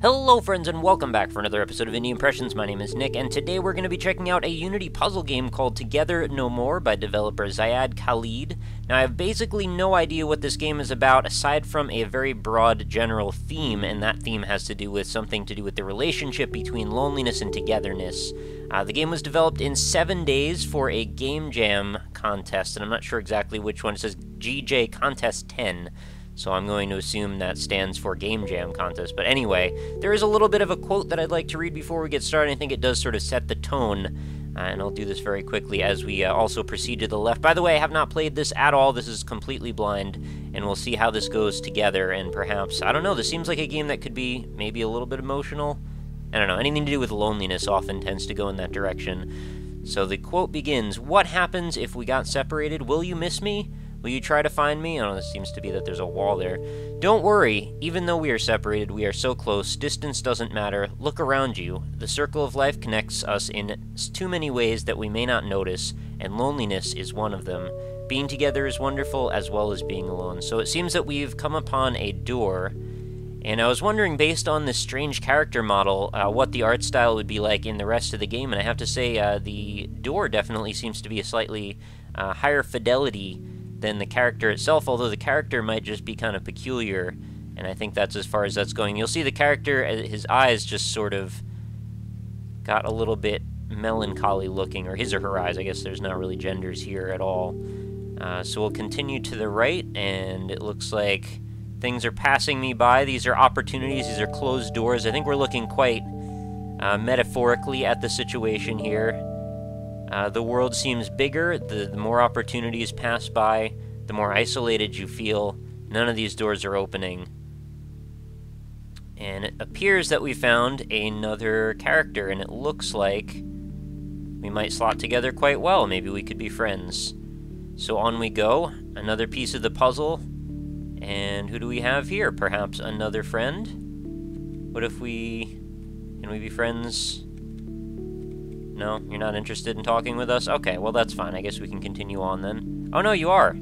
Hello friends and welcome back for another episode of Indie Impressions. My name is Nick and today we're going to be checking out a Unity puzzle game called Together No More by developer Ziad Khalid. Now I have basically no idea what this game is about aside from a very broad general theme, and that theme has to do with something to do with the relationship between loneliness and togetherness. The game was developed in 7 days for a Game Jam contest, and I'm not sure exactly which one. It says GJ Contest 10. So I'm going to assume that stands for Game Jam Contest. But anyway, there is a little bit of a quote that I'd like to read before we get started. I think it does sort of set the tone, and I'll do this very quickly as we also proceed to the left. By the way, I have not played this at all. This is completely blind, and we'll see how this goes together, and perhaps, I don't know, this seems like a game that could be maybe a little bit emotional. I don't know, anything to do with loneliness often tends to go in that direction. So the quote begins, "What happens if we got separated? Will you miss me? Will you try to find me?" I don't know, this seems to be that there's a wall there. "Don't worry, even though we are separated, we are so close. Distance doesn't matter. Look around you. The circle of life connects us in too many ways that we may not notice, and loneliness is one of them. Being together is wonderful as well as being alone." So it seems that we've come upon a door, and I was wondering, based on this strange character model, what the art style would be like in the rest of the game, and I have to say the door definitely seems to be a slightly higher fidelity than the character itself, although the character might just be kind of peculiar, and I think that's as far as that's going. You'll see the character, his eyes just sort of got a little bit melancholy looking, or his or her eyes. I guess there's not really genders here at all. So we'll continue to the right, and it looks like things are passing me by. These are opportunities, these are closed doors. I think we're looking quite metaphorically at the situation here. The world seems bigger, the more opportunities pass by, the more isolated you feel. None of these doors are opening. And it appears that we found another character, and it looks like we might slot together quite well. Maybe we could be friends. So on we go, another piece of the puzzle. And who do we have here? Perhaps another friend? What if can we be friends? No, you're not interested in talking with us? Okay, well that's fine. I guess we can continue on then. Oh no, you are!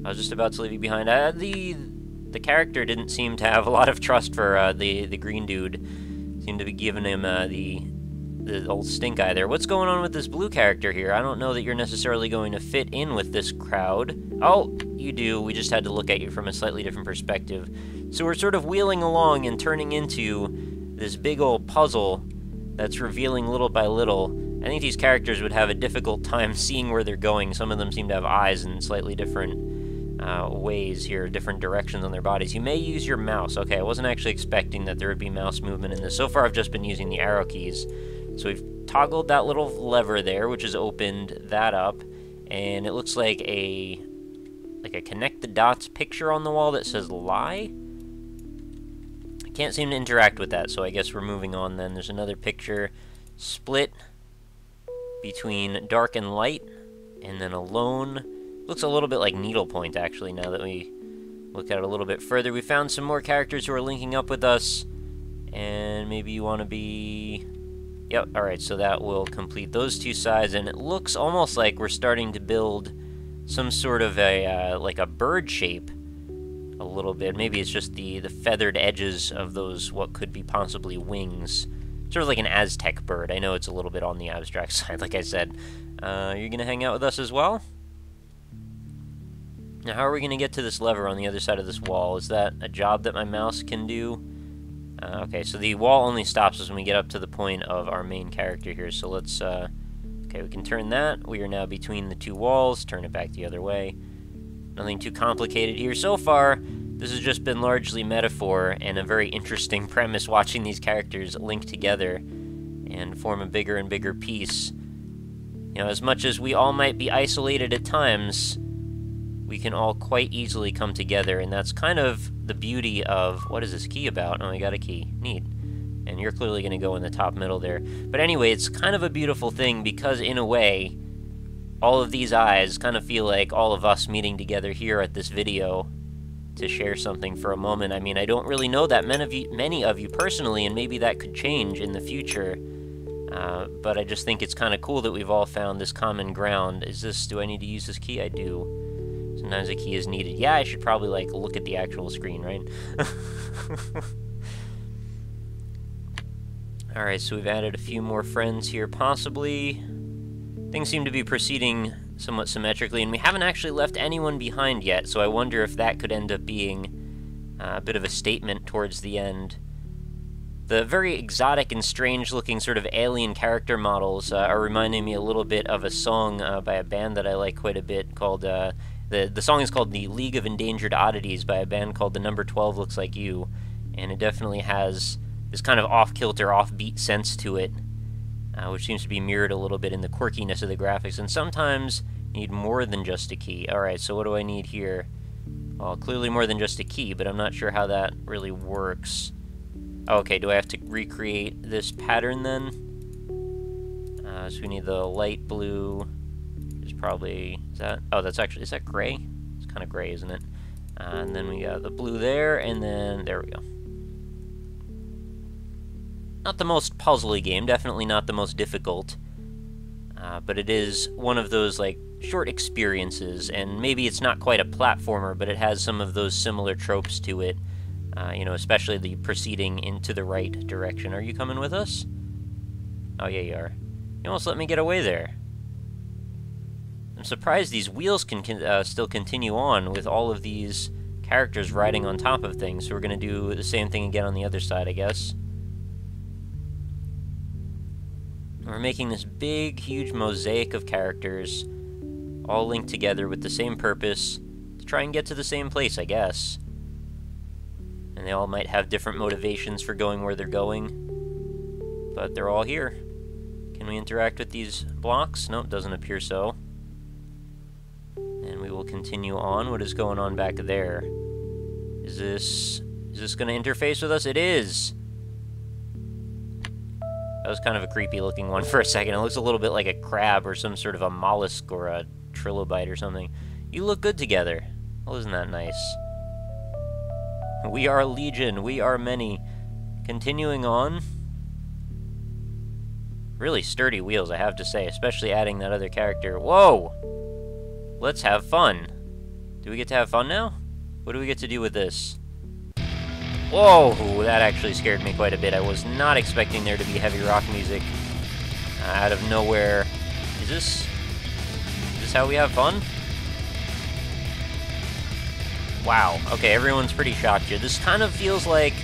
I was just about to leave you behind. The character didn't seem to have a lot of trust for the green dude. Seemed to be giving him the old stink eye there. What's going on with this blue character here? I don't know that you're necessarily going to fit in with this crowd. Oh, you do. We just had to look at you from a slightly different perspective. So we're sort of wheeling along and turning into this big old puzzle that's revealing little by little. I think these characters would have a difficult time seeing where they're going. Some of them seem to have eyes in slightly different ways here, different directions on their bodies. You may use your mouse. Okay, I wasn't actually expecting that there would be mouse movement in this. So far I've just been using the arrow keys. So we've toggled that little lever there, which has opened that up, and it looks like a connect the dots picture on the wall that says lie. I can't seem to interact with that, so I guess we're moving on then. There's another picture, split between dark and light, and then alone. Looks a little bit like needlepoint, actually, now that we look at it a little bit further. We found some more characters who are linking up with us, and maybe you want to be... Yep, alright, so that will complete those two sides, and it looks almost like we're starting to build some sort of a, like a bird shape a little bit. Maybe it's just the feathered edges of those, what could be possibly wings. Sort of like an Aztec bird. I know it's a little bit on the abstract side, like I said. You're gonna hang out with us as well? Now, how are we gonna get to this lever on the other side of this wall? Is that a job that my mouse can do? Okay, so the wall only stops us when we get up to the point of our main character here, so let's, okay, we can turn that. We are now between the two walls. Turn it back the other way. Nothing too complicated here. So far, this has just been largely metaphor and a very interesting premise, watching these characters link together and form a bigger and bigger piece. You know, as much as we all might be isolated at times, we can all quite easily come together, and that's kind of the beauty of... What is this key about? Oh, I got a key. Neat. And you're clearly going to go in the top middle there. But anyway, it's kind of a beautiful thing because, in a way, all of these eyes kind of feel like all of us meeting together here at this video to share something for a moment. I mean, I don't really know that many of you personally, and maybe that could change in the future. But I just think it's kind of cool that we've all found this common ground. Do I need to use this key? I do. Sometimes a key is needed. Yeah, I should probably, like, look at the actual screen, right? Alright, so we've added a few more friends here, possibly. Things seem to be proceeding somewhat symmetrically, and we haven't actually left anyone behind yet, so I wonder if that could end up being a bit of a statement towards the end. The very exotic and strange-looking sort of alien character models are reminding me a little bit of a song by a band that I like quite a bit called, the song is called The League of Endangered Oddities by a band called The Number 12 Looks Like You, and it definitely has this kind of off-kilter, offbeat sense to it, which seems to be mirrored a little bit in the quirkiness of the graphics, and sometimes you need more than just a key. Alright, so what do I need here? Well, clearly more than just a key, but I'm not sure how that really works. Okay, do I have to recreate this pattern then? So we need the light blue, is probably, is that gray? It's kind of gray, isn't it? And then we got the blue there, and then, there we go. Not the most puzzly game, definitely not the most difficult, but it is one of those, like, short experiences, and maybe it's not quite a platformer, but it has some of those similar tropes to it. You know, especially the proceeding into the right direction. Are you coming with us? Oh, yeah, you are. You almost let me get away there. I'm surprised these wheels can still continue on with all of these characters riding on top of things, so we're going to do the same thing again on the other side, I guess. We're making this big, huge mosaic of characters, all linked together with the same purpose, to try and get to the same place, I guess. And they all might have different motivations for going where they're going, but they're all here. Can we interact with these blocks? Nope, doesn't appear so. And we will continue on. What is going on back there? Is this going to interface with us? It is! That was kind of a creepy looking one for a second. It looks a little bit like a crab or some sort of a mollusk or a trilobite or something. You look good together. Well, isn't that nice? We are legion. We are many. Continuing on. Really sturdy wheels, I have to say, especially adding that other character. Whoa! Let's have fun. Do we get to have fun now? What do we get to do with this? Whoa! That actually scared me quite a bit. I was not expecting there to be heavy rock music out of nowhere. Is this how we have fun? Wow. Okay, everyone's pretty shocked here. This kind of feels like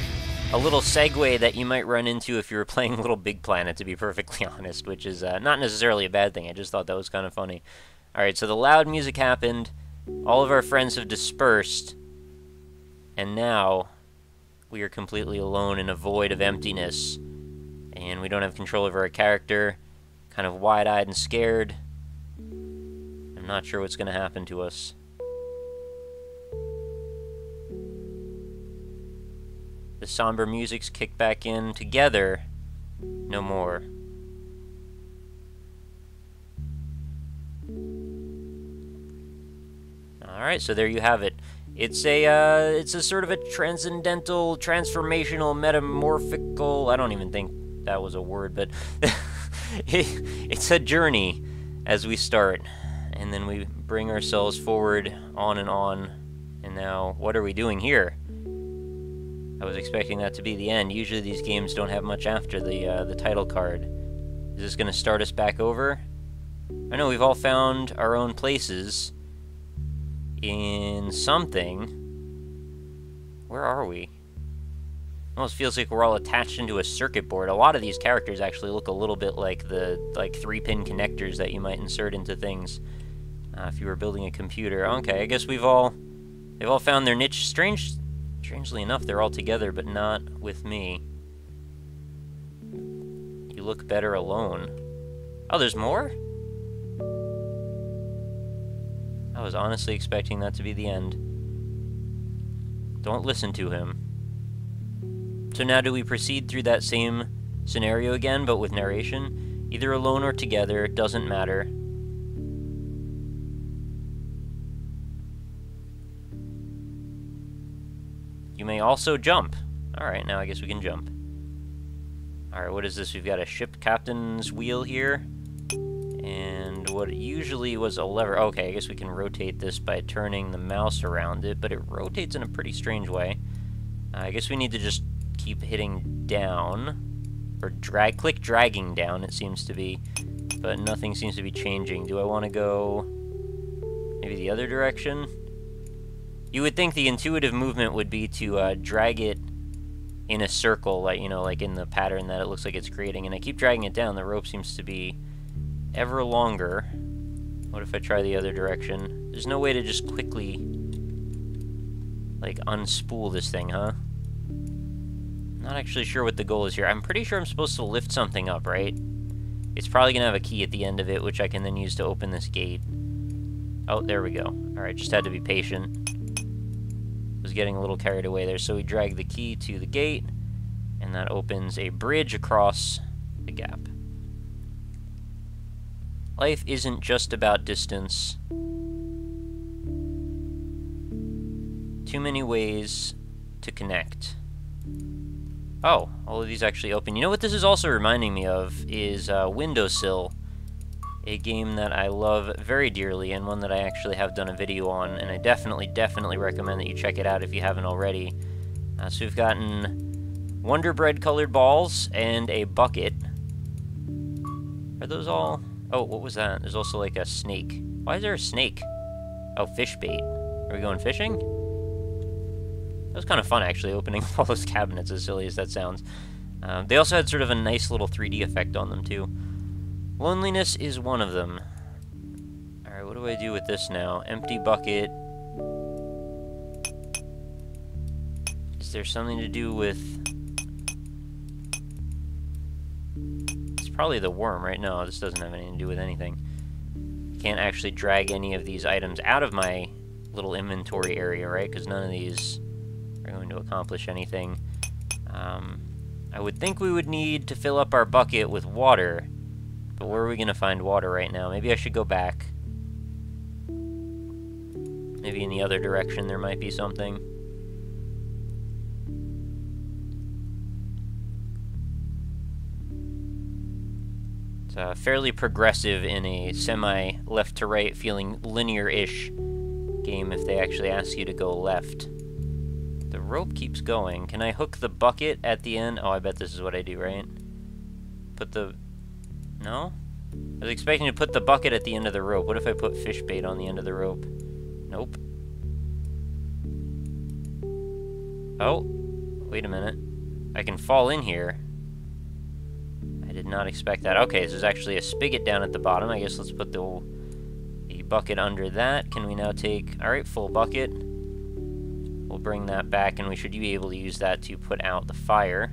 a little segue that you might run into if you were playing Little Big Planet, to be perfectly honest, which is not necessarily a bad thing. I just thought that was kind of funny. Alright, so the loud music happened. All of our friends have dispersed. And now we are completely alone in a void of emptiness. And we don't have control over our character. Kind of wide-eyed and scared. I'm not sure what's going to happen to us. The somber music's kicked back in. Together, no more. Alright, so there you have it. It's a sort of a transcendental, transformational, metamorphical, I don't even think that was a word, but it's a journey as we start. And then we bring ourselves forward, on, and now, what are we doing here? I was expecting that to be the end. Usually these games don't have much after the title card. Is this going to start us back over? I know we've all found our own places in something. Where are we? Almost feels like we're all attached into a circuit board. A lot of these characters actually look a little bit like the 3-pin connectors that you might insert into things if you were building a computer. Okay, I guess they've all found their niche. Strangely enough, they're all together, but not with me. You look better alone. Oh, there's more? I was honestly expecting that to be the end. Don't listen to him. So now do we proceed through that same scenario again, but with narration? Either alone or together, it doesn't matter. You may also jump. Alright, now I guess we can jump. Alright, what is this? We've got a ship captain's wheel here. And what usually was a lever. Okay, I guess we can rotate this by turning the mouse around it, but it rotates in a pretty strange way. I guess we need to just keep hitting down. Or click dragging down, it seems to be. But nothing seems to be changing. Do I want to go maybe the other direction? You would think the intuitive movement would be to drag it in a circle, like, you know, like in the pattern that it looks like it's creating. And I keep dragging it down. The rope seems to be ever longer. What if I try the other direction? There's no way to just quickly, like, unspool this thing, huh? Not actually sure what the goal is here. I'm pretty sure I'm supposed to lift something up, right? It's probably going to have a key at the end of it, which I can then use to open this gate. Oh, there we go. Alright, just had to be patient. Was getting a little carried away there. So we drag the key to the gate, and that opens a bridge across the gap. Life isn't just about distance. Too many ways to connect. Oh, all of these actually open. You know what this is also reminding me of is Windowsill, a game that I love very dearly and one that I actually have done a video on, and I definitely recommend that you check it out if you haven't already. So we've gotten Wonder Bread colored balls and a bucket. Are those all? Oh, what was that? There's also like a snake. Why is there a snake? Oh, fish bait. Are we going fishing? That was kind of fun, actually, opening all those cabinets, as silly as that sounds. They also had sort of a nice little 3D effect on them, too. Loneliness is one of them. Alright, what do I do with this now? Empty bucket. Is there something to do with... It's probably the worm, right? No, this doesn't have anything to do with anything. Can't actually drag any of these items out of my little inventory area, right? Because none of these are going to accomplish anything. I would think we would need to fill up our bucket with water, but where are we going to find water right now? Maybe I should go back. Maybe in the other direction there might be something. It's fairly progressive in a semi-left to right feeling linear-ish game if they actually ask you to go left. The rope keeps going. Can I hook the bucket at the end? Oh, I bet this is what I do, right? Put the... No? I was expecting to put the bucket at the end of the rope. What if I put fish bait on the end of the rope? Nope. Oh, wait a minute. I can fall in here. I did not expect that. Okay, this is actually a spigot down at the bottom. I guess let's put the bucket under that. Can we now take... Alright, full bucket. We'll bring that back, and we should be able to use that to put out the fire.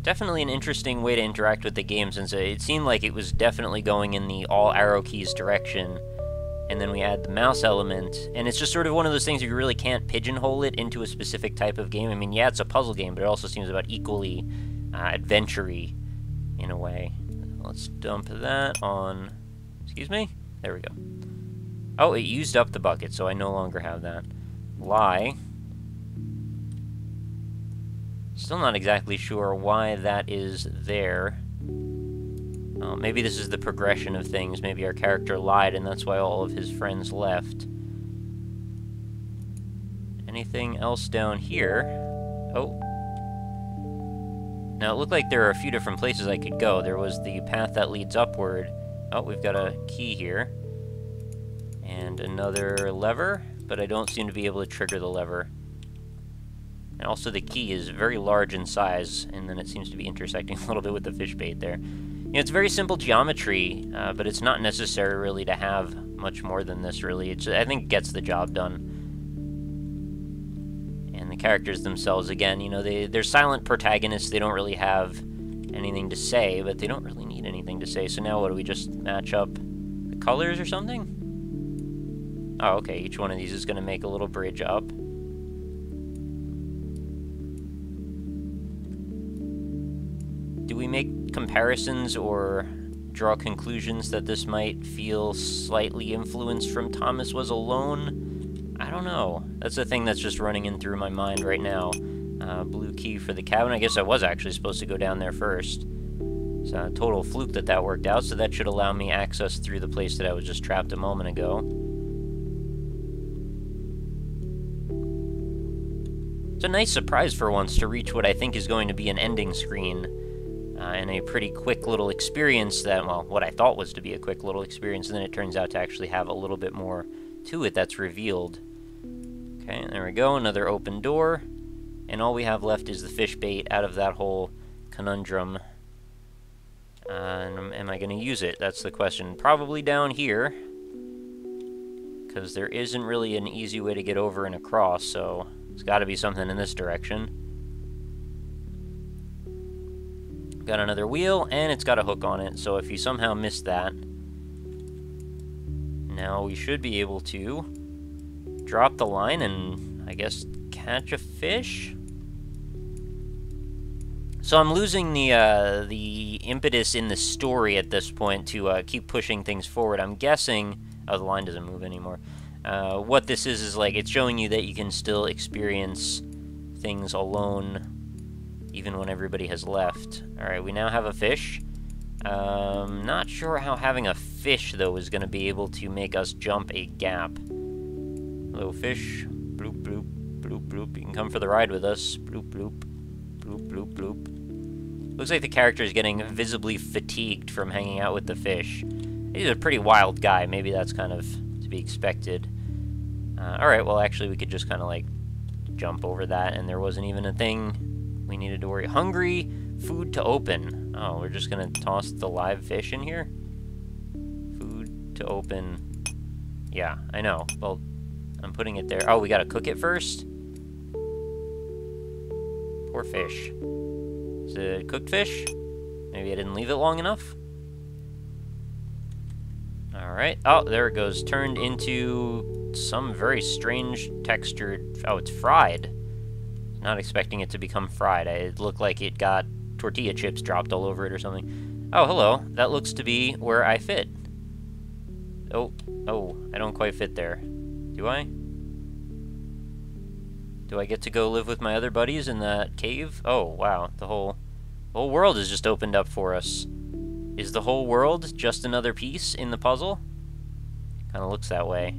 Definitely an interesting way to interact with the game, since it seemed like it was definitely going in the all arrow keys direction, and then we add the mouse element, and it's just sort of one of those things you really can't pigeonhole it into a specific type of game. I mean, yeah, it's a puzzle game, but it also seems about equally adventure-y in a way. Let's dump that on... Excuse me? There we go. Oh, it used up the bucket, so I no longer have that. Lie. Still not exactly sure why that is there. Maybe this is the progression of things. Maybe our character lied, and that's why all of his friends left. Anything else down here? Oh. Now, it looked like there are a few different places I could go. There was the path that leads upward. Oh, we've got a key here. And another lever, but I don't seem to be able to trigger the lever. And also the key is very large in size, and then it seems to be intersecting a little bit with the fish bait there. You know, it's very simple geometry, but it's not necessary really to have much more than this, really. I think it gets the job done. And the characters themselves, again, you know, they're silent protagonists. They don't really have anything to say, but they don't really need anything to say. So now what, do we just match up the colors or something? Oh, okay, each one of these is going to make a little bridge up. Do we make comparisons or draw conclusions that this might feel slightly influenced from Thomas Was Alone? I don't know. That's the thing that's just running in through my mind right now. Blue key for the cabin. I guess I was actually supposed to go down there first. It's a total fluke that that worked out, so that should allow me access through the place that I was just trapped a moment ago. It's a nice surprise for once to reach what I think is going to be an ending screen, and a pretty quick little experience that, well, what I thought was to be a quick little experience, and then it turns out to actually have a little bit more to it that's revealed. Okay, there we go, another open door, and all we have left is the fish bait out of that whole conundrum. Am I going to use it? That's the question. Probably down here, because there isn't really an easy way to get over and across, so it's got to be something in this direction. Got another wheel, and it's got a hook on it, so if you somehow missed that, now we should be able to drop the line and, I guess, catch a fish? So I'm losing the impetus in the story at this point to keep pushing things forward. I'm guessing... Oh, the line doesn't move anymore. What this is like, it's showing you that you can still experience things alone, even when everybody has left. Alright, we now have a fish. Not sure how having a fish, though, is going to be able to make us jump a gap. Hello, fish. Bloop, bloop, bloop, bloop. You can come for the ride with us. Bloop, bloop, bloop, bloop, bloop. Looks like the character is getting visibly fatigued from hanging out with the fish. He's a pretty wild guy. Maybe that's kind of to be expected. Alright, well, actually, we could just kind of, like, jump over that, and there wasn't even a thing we needed to worry. Hungry, food to open. Oh, we're just going to toss the live fish in here? Food to open. Yeah, I know. Well, I'm putting it there. Oh, we got to cook it first? Poor fish. Is it cooked fish? Maybe I didn't leave it long enough? Alright. Oh, there it goes. Turned into some very strange textured... Oh, it's fried. Not expecting it to become fried. It looked like it got tortilla chips dropped all over it or something. Oh, hello. That looks to be where I fit. Oh, I don't quite fit there. Do I? Do I get to go live with my other buddies in that cave? Oh, wow. The whole world has just opened up for us. Is the whole world just another piece in the puzzle? Kind of looks that way.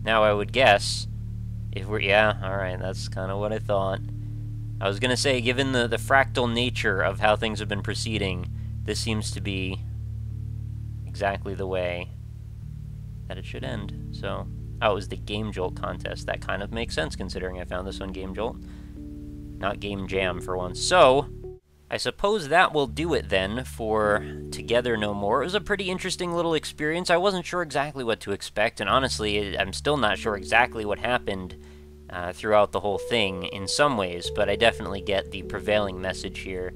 Now, I would guess, if we're... Yeah, alright, that's kind of what I thought. I was going to say, given the fractal nature of how things have been proceeding, this seems to be exactly the way that it should end. So, oh, it was the Game Jolt contest. That kind of makes sense, considering I found this on Game Jolt. Not Game Jam, for once. So, I suppose that will do it then for Together No More. It was a pretty interesting little experience. I wasn't sure exactly what to expect, and honestly, I'm still not sure exactly what happened throughout the whole thing in some ways, but I definitely get the prevailing message here,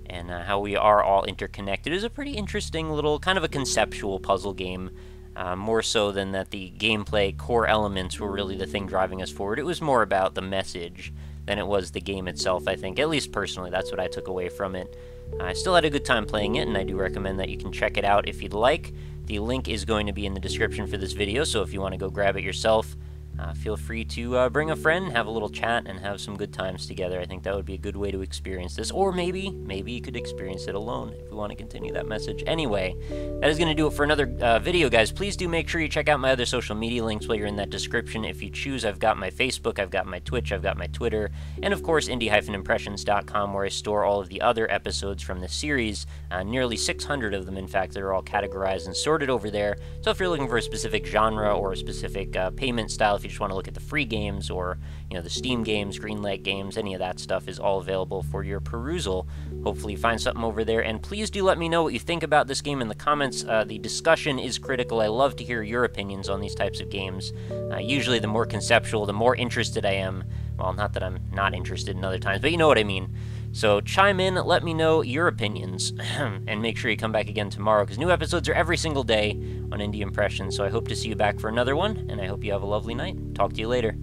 and how we are all interconnected. It was a pretty interesting little, kind of a conceptual puzzle game, more so than that the gameplay core elements were really the thing driving us forward. It was more about the message than it was the game itself, I think. At least personally, that's what I took away from it. I still had a good time playing it, and I do recommend that you can check it out if you'd like. The link is going to be in the description for this video, so if you want to go grab it yourself, feel free to bring a friend, have a little chat, and have some good times together. I think that would be a good way to experience this. Or maybe you could experience it alone if we want to continue that message. Anyway, that is going to do it for another video, guys. Please do make sure you check out my other social media links while you're in that description. If you choose, I've got my Facebook, I've got my Twitch, I've got my Twitter, and of course, indie-impressions.com, where I store all of the other episodes from this series. Nearly 600 of them, in fact, that are all categorized and sorted over there. So if you're looking for a specific genre or a specific payment style, if you just want to look at the free games or, you know, the Steam games, Greenlight games, any of that stuff is all available for your perusal. Hopefully you find something over there, and please do let me know what you think about this game in the comments. The discussion is critical. I love to hear your opinions on these types of games. Usually the more conceptual, the more interested I am. Well, not that I'm not interested in other times, but you know what I mean. So chime in, let me know your opinions, and make sure you come back again tomorrow, because new episodes are every single day on Indie Impressions. So I hope to see you back for another one, and I hope you have a lovely night. Talk to you later.